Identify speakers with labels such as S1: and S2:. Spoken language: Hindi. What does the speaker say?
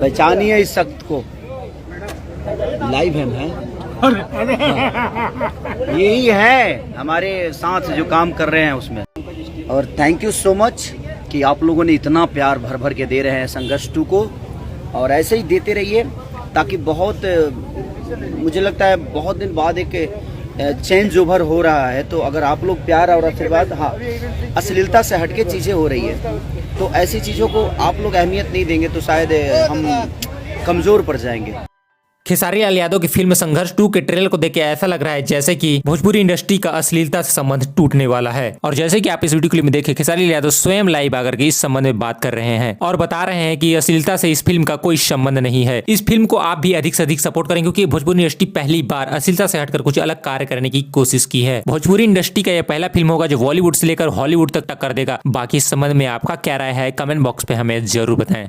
S1: पहचानिए इस शख्स को। लाइव है यही है हमारे साथ जो काम कर रहे हैं उसमें। और थैंक यू सो मच कि आप लोगों ने इतना प्यार भर भर के दे रहे हैं संघर्ष 2 को, और ऐसे ही देते रहिए ताकि बहुत, मुझे लगता है बहुत दिन बाद एक चेंज ओवर हो रहा है। तो अगर आप लोग प्यार और आशीर्वाद, हाँ अश्लीलता से हटके चीज़ें हो रही है, तो ऐसी चीज़ों को आप लोग अहमियत नहीं देंगे तो शायद हम कमज़ोर पड़ जाएंगे।
S2: खेसारी लाल यादव की फिल्म संघर्ष 2 के ट्रेलर को देख के ऐसा लग रहा है जैसे कि भोजपुरी इंडस्ट्री का अश्लीलता से संबंध टूटने वाला है। और जैसे कि आप इस वीडियो क्लिप में देखें, खेसारी लाल यादव स्वयं लाइव आकर के इस संबंध में बात कर रहे हैं और बता रहे हैं कि अश्लीलता से इस फिल्म का कोई संबंध नहीं है। इस फिल्म को आप भी अधिक से अधिक सपोर्ट करें, क्योंकि भोजपुरी इंडस्ट्री पहली बार अश्लीलता से हटकर कुछ अलग कार्य करने की कोशिश की है। भोजपुरी इंडस्ट्री का यह पहला फिल्म होगा जो बॉलीवुड से लेकर हॉलीवुड तक टक्कर देगा। बाकी इस संबंध में आपका क्या राय है, कमेंट बॉक्स पे हमें जरूर बताएं।